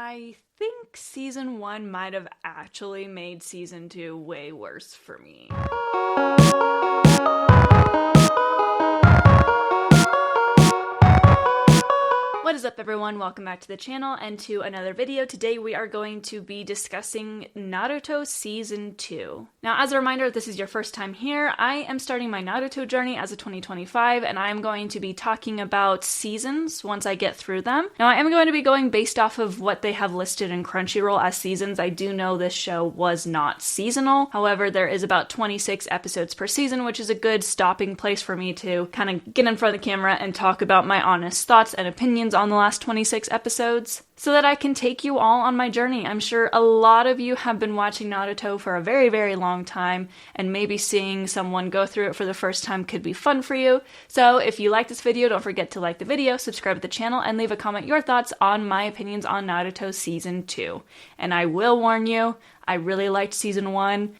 I think season 1 might have actually made season 2 way worse for me. What is up, everyone? Welcome back to the channel and to another video. Today we are going to be discussing Naruto Season 2. Now, as a reminder, if this is your first time here, I am starting my Naruto journey as a 2025, and I am going to be talking about seasons once I get through them. Now, I am going to be going based off of what they have listed in Crunchyroll as seasons. I do know this show was not seasonal. However, there is about 26 episodes per season, which is a good stopping place for me to kind of get in front of the camera and talk about my honest thoughts and opinions on the last 26 episodes, so that I can take you all on my journey. I'm sure a lot of you have been watching Naruto for a very, very long time, and maybe seeing someone go through it for the first time could be fun for you. So if you like this video, don't forget to like the video, subscribe to the channel, and leave a comment your thoughts on my opinions on Naruto Season 2. And I will warn you, I really liked Season 1.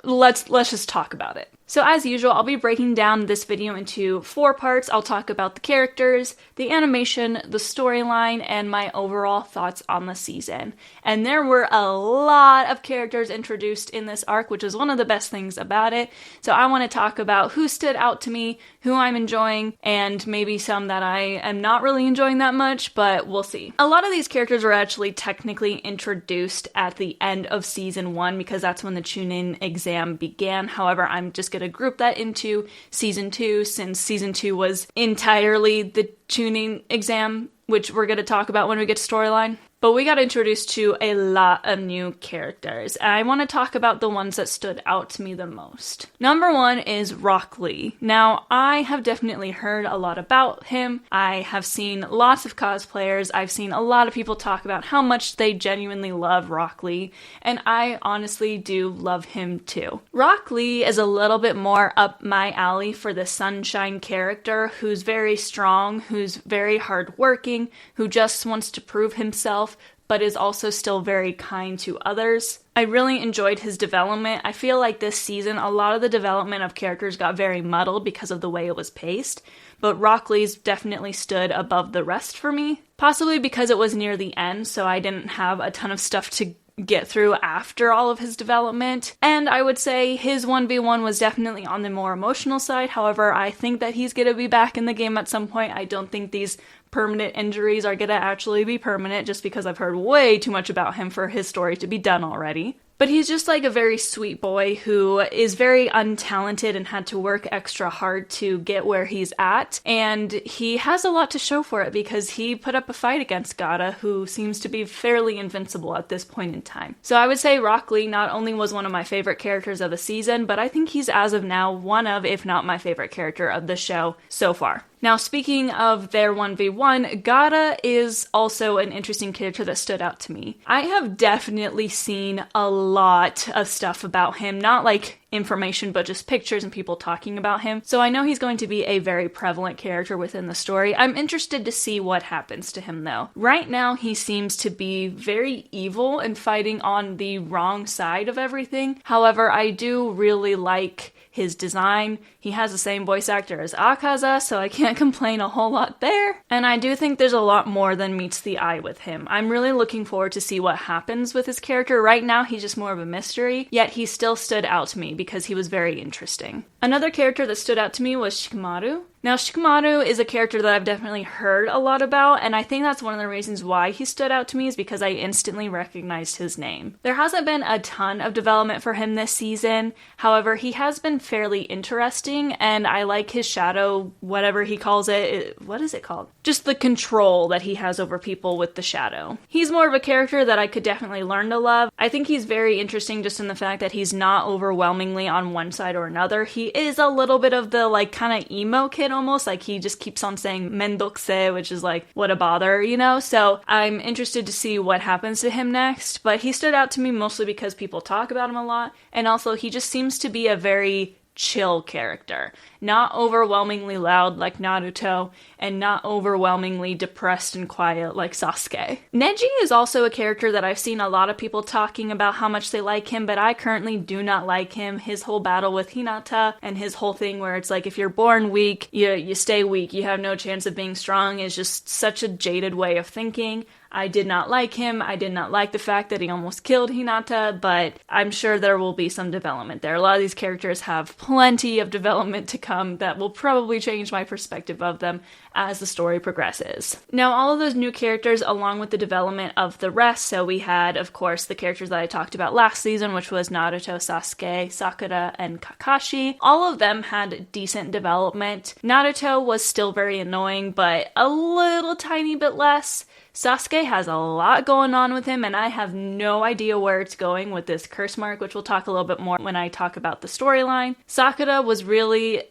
Let's just talk about it. So as usual, I'll be breaking down this video into 4 parts. I'll talk about the characters, the animation, the storyline, and my overall thoughts on the season. And there were a lot of characters introduced in this arc, which is one of the best things about it. So I want to talk about who stood out to me, who I'm enjoying, and maybe some that I am not really enjoying that much, but we'll see. A lot of these characters were actually technically introduced at the end of season 1 because that's when the Chunin exam began. However, I'm just going to group that into season 2 since season 2 was entirely the Chunin exam, which we're going to talk about when we get to storyline. But we got introduced to a lot of new characters, and I want to talk about the ones that stood out to me the most. Number 1 is Rock Lee. Now, I have definitely heard a lot about him. I have seen lots of cosplayers. I've seen a lot of people talk about how much they genuinely love Rock Lee, and I honestly do love him too. Rock Lee is a little bit more up my alley for the sunshine character who's very strong, who's very hardworking, who just wants to prove himself, but is also still very kind to others. I really enjoyed his development. I feel like this season, a lot of the development of characters got very muddled because of the way it was paced, but Rock Lee's definitely stood above the rest for me. Possibly because it was near the end, so I didn't have a ton of stuff to get through after all of his development. And I would say his 1v1 was definitely on the more emotional side. However, I think that he's going to be back in the game at some point. I don't think these permanent injuries are going to actually be permanent, just because I've heard way too much about him for his story to be done already. But he's just like a very sweet boy who is very untalented and had to work extra hard to get where he's at. And he has a lot to show for it because he put up a fight against Gaara, who seems to be fairly invincible at this point in time. So I would say Rock Lee not only was one of my favorite characters of the season, but I think he's as of now one of, if not my favorite character of the show so far. Now, speaking of their 1v1, Gaara is also an interesting character that stood out to me. I have definitely seen a lot of stuff about him, not like information, but just pictures and people talking about him. So I know he's going to be a very prevalent character within the story. I'm interested to see what happens to him, though. Right now, he seems to be very evil and fighting on the wrong side of everything. However, I do really like his design. He has the same voice actor as Akaza, so I can't complain a whole lot there. And I do think there's a lot more than meets the eye with him. I'm really looking forward to see what happens with his character. Right now, he's just more of a mystery, yet he still stood out to me because he was very interesting. Another character that stood out to me was Shikamaru. Now, Shikamaru is a character that I've definitely heard a lot about, and I think that's one of the reasons why he stood out to me is because I instantly recognized his name. There hasn't been a ton of development for him this season. However, he has been fairly interesting, and I like his shadow, whatever he calls it. What is it called? Just the control that he has over people with the shadow. He's more of a character that I could definitely learn to love. I think he's very interesting just in the fact that he's not overwhelmingly on one side or another. He is a little bit of the like kind of emo kid almost, like he just keeps on saying mendokse, which is like, what a bother, you know? So I'm interested to see what happens to him next, but he stood out to me mostly because people talk about him a lot, and also he just seems to be a very chill character. not overwhelmingly loud like Naruto, and not overwhelmingly depressed and quiet like Sasuke. Neji is also a character that I've seen a lot of people talking about how much they like him, but I currently do not like him. His whole battle with Hinata and his whole thing where it's like if you're born weak, you stay weak, you have no chance of being strong is just such a jaded way of thinking. I did not like him. I did not like the fact that he almost killed Hinata, but I'm sure there will be some development there. A lot of these characters have plenty of development to come that will probably change my perspective of them as the story progresses. Now, all of those new characters, along with the development of the rest, so we had, of course, the characters that I talked about last season, which was Naruto, Sasuke, Sakura, and Kakashi. All of them had decent development. Naruto was still very annoying, but a little tiny bit less. Sasuke has a lot going on with him, and I have no idea where it's going with this curse mark, which we'll talk a little bit more when I talk about the storyline. Sakura was really...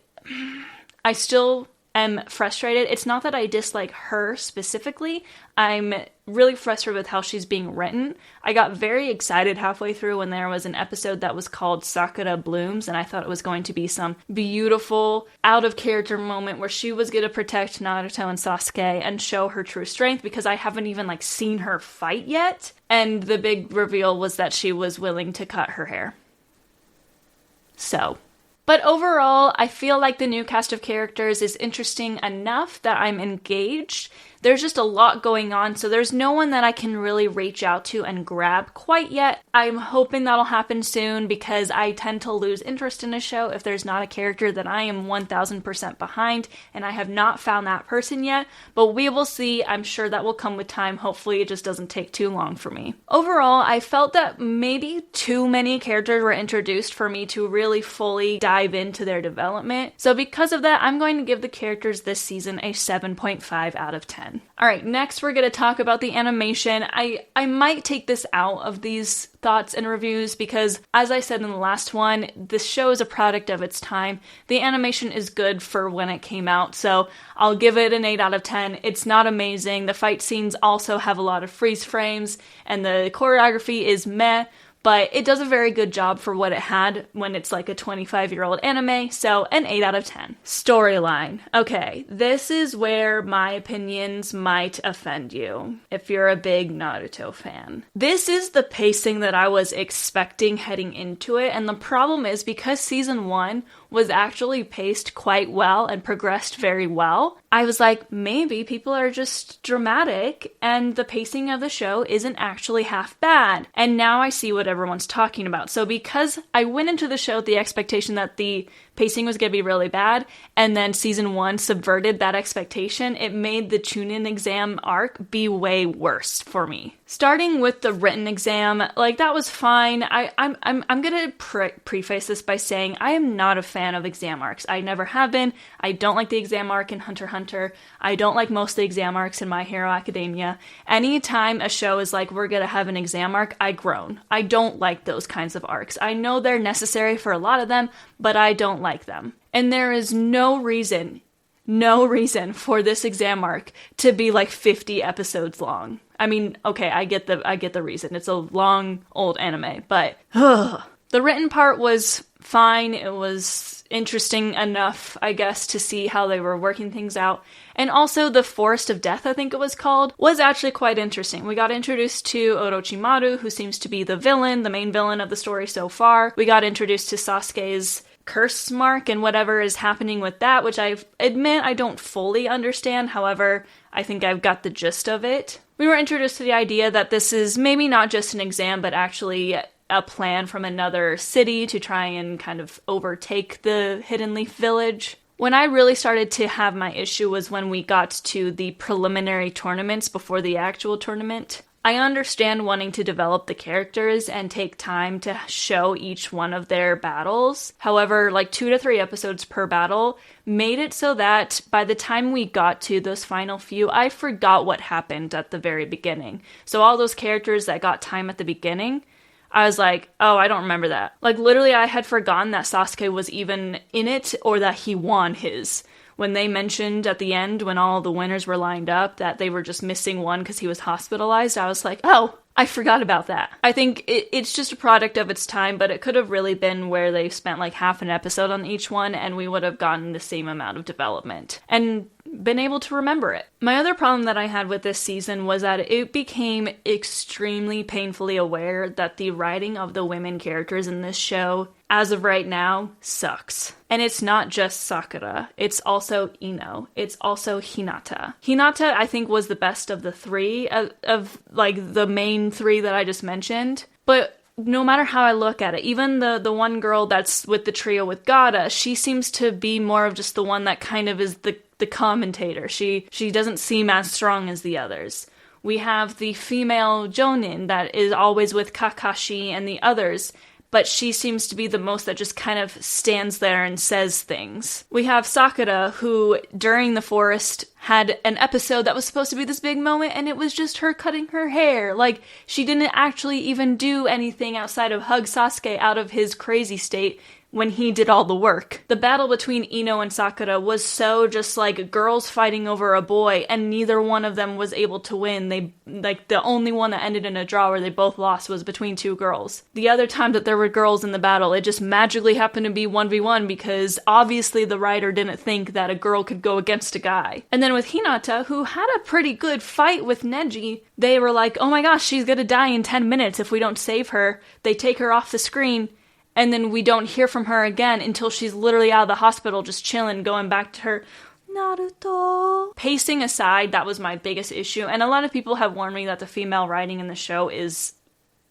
I still am frustrated. It's not that I dislike her specifically. I'm really frustrated with how she's being written. I got very excited halfway through when there was an episode that was called Sakura Blooms, and I thought it was going to be some beautiful, out-of-character moment where she was going to protect Naruto and Sasuke and show her true strength, because I haven't even, seen her fight yet. And the big reveal was that she was willing to cut her hair. But overall, I feel like the new cast of characters is interesting enough that I'm engaged. There's just a lot going on, so there's no one that I can really reach out to and grab quite yet. I'm hoping that'll happen soon because I tend to lose interest in a show if there's not a character that I am 1000% behind, and I have not found that person yet, but we will see. I'm sure that will come with time. Hopefully it just doesn't take too long for me. Overall, I felt that maybe too many characters were introduced for me to really fully dive into their development. So because of that, I'm going to give the characters this season a 7.5 out of 10. Alright, next we're going to talk about the animation. I might take this out of these thoughts and reviews because, as I said in the last one, this show is a product of its time. The animation is good for when it came out, so I'll give it an 8 out of 10. It's not amazing. The fight scenes also have a lot of freeze frames, and the choreography is meh, but it does a very good job for what it had when it's like a 25-year-old anime, so an 8 out of 10. Storyline. Okay, this is where my opinions might offend you, if you're a big Naruto fan. This is the pacing that I was expecting heading into it, and the problem is because season 1 was actually paced quite well and progressed very well, I was like, maybe people are just dramatic and the pacing of the show isn't actually half bad. And now I see what everyone's talking about. So because I went into the show with the expectation that the pacing was going to be really bad, and then season 1 subverted that expectation, it made the Chunin exam arc be way worse for me. Starting with the written exam, that was fine. I'm gonna preface this by saying I am not a fan of exam arcs. I never have been. I don't like the exam arc in Hunter x Hunter. I don't like most of the exam arcs in My Hero Academia. Anytime a show is like, we're gonna have an exam arc, I groan. I don't like those kinds of arcs. I know they're necessary for a lot of them, but I don't like them. And there is no reason for this exam arc to be 50 episodes long. I mean, okay, I get the reason. It's a long, old anime, but the written part was fine. It was interesting enough, I guess, to see how they were working things out. And also the Forest of Death, I think it was called, was actually quite interesting. We got introduced to Orochimaru, who seems to be the main villain of the story so far. We got introduced to Sasuke's curse mark and whatever is happening with that, which I admit I don't fully understand. However, I think I've got the gist of it. We were introduced to the idea that this is maybe not just an exam, but actually a plan from another city to try and kind of overtake the Hidden Leaf Village. When I really started to have my issue was when we got to the preliminary tournaments before the actual tournament. I understand wanting to develop the characters and take time to show each one of their battles. However, 2 to 3 episodes per battle made it so that by the time we got to those final few, I forgot what happened at the very beginning. So all those characters that got time at the beginning, I was like, oh, I don't remember that. Literally, I had forgotten that Sasuke was even in it or that he won his. When they mentioned at the end, when all the winners were lined up, that they were just missing one because he was hospitalized, I was like, oh, I forgot about that. I think it's just a product of its time, but it could have really been where they spent like half an episode on each one and we would have gotten the same amount of development and been able to remember it. My other problem that I had with this season was that it became extremely painfully aware that the writing of the women characters in this show, as of right now, sucks. And it's not just Sakura, it's also Ino, it's also Hinata. Hinata, I think, was the best of the three, of like the main three that I just mentioned, but no matter how I look at it, even the one girl that's with the trio with Gata, she seems to be more of just the one that kind of is the commentator. She doesn't seem as strong as the others. We have the female Jonin that is always with Kakashi and the others, but she seems to be the most that just kind of stands there and says things. We have Sakura, who during the forest had an episode that was supposed to be this big moment, and it was just her cutting her hair. Like, she didn't actually even do anything outside of hug Sasuke out of his crazy state when he did all the work. The battle between Ino and Sakura was so just like girls fighting over a boy, and neither one of them was able to win. The only one that ended in a draw where they both lost was between two girls. The other time that there were girls in the battle, it just magically happened to be 1v1 because obviously the writer didn't think that a girl could go against a guy. And then with Hinata, who had a pretty good fight with Neji, they were like, oh my gosh, she's gonna die in 10 minutes if we don't save her. They take her off the screen, and then we don't hear from her again until she's literally out of the hospital just chilling, going back to her Naruto. Pacing aside, that was my biggest issue, and a lot of people have warned me that the female writing in the show is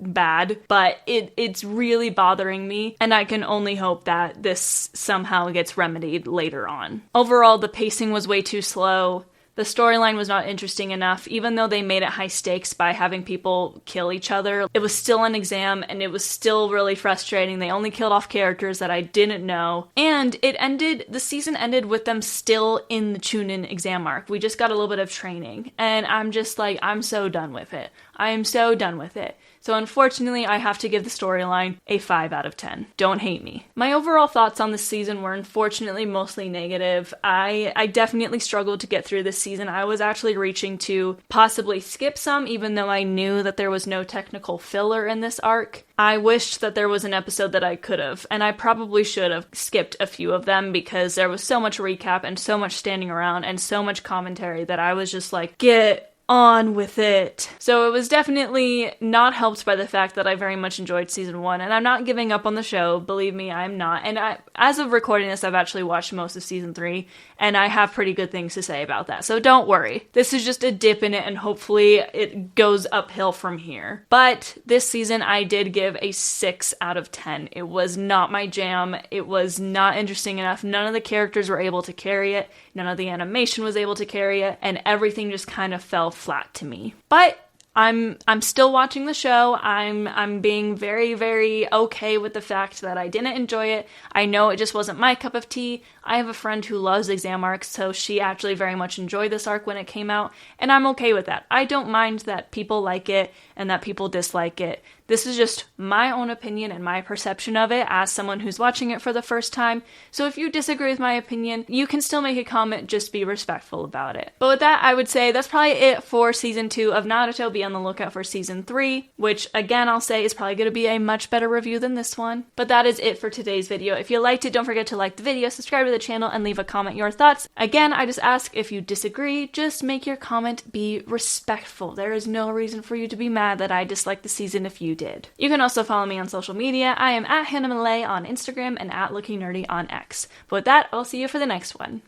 bad, but it's really bothering me, and I can only hope that this somehow gets remedied later on. Overall, the pacing was way too slow. The storyline was not interesting enough, even though they made it high stakes by having people kill each other. It was still an exam, and it was still really frustrating. They only killed off characters that I didn't know. And the season ended with them still in the Chunin exam arc. We just got a little bit of training. And I'm just like, I'm so done with it. I am so done with it. So unfortunately, I have to give the storyline a 5 out of 10. Don't hate me. My overall thoughts on this season were unfortunately mostly negative. I definitely struggled to get through this season. I was actually reaching to possibly skip some, even though I knew that there was no technical filler in this arc. I wished that there was an episode that I could have, and I probably should have skipped a few of them because there was so much recap and so much standing around and so much commentary that I was just like, get on with it. So it was definitely not helped by the fact that I very much enjoyed season 1, and I'm not giving up on the show, believe me, I'm not. And as of recording this, I've actually watched most of season 3, and I have pretty good things to say about that, so don't worry. This is just a dip in it, and hopefully it goes uphill from here. But this season, I did give a 6 out of 10. It was not my jam. It was not interesting enough. None of the characters were able to carry it. None of the animation was able to carry it, and everything just kind of fell flat to me. But I'm still watching the show. I'm being very, very okay with the fact that I didn't enjoy it. I know it just wasn't my cup of tea. I have a friend who loves exam arcs, so she actually very much enjoyed this arc when it came out, and I'm okay with that. I don't mind that people like it and that people dislike it. This is just my own opinion and my perception of it as someone who's watching it for the first time. So if you disagree with my opinion, you can still make a comment, just be respectful about it. But with that, I would say that's probably it for season 2 of Naruto. Be on the lookout for season 3, which again, I'll say is probably going to be a much better review than this one. But that is it for today's video. If you liked it, don't forget to like the video, subscribe to the channel, and leave a comment your thoughts. Again, I just ask if you disagree, just make your comment be respectful. There is no reason for you to be mad that I disliked the season if you did. You can also follow me on social media. I am at Hannah Malay on Instagram and at lookingnerdy on X. But with that, I'll see you for the next one.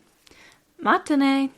Matane!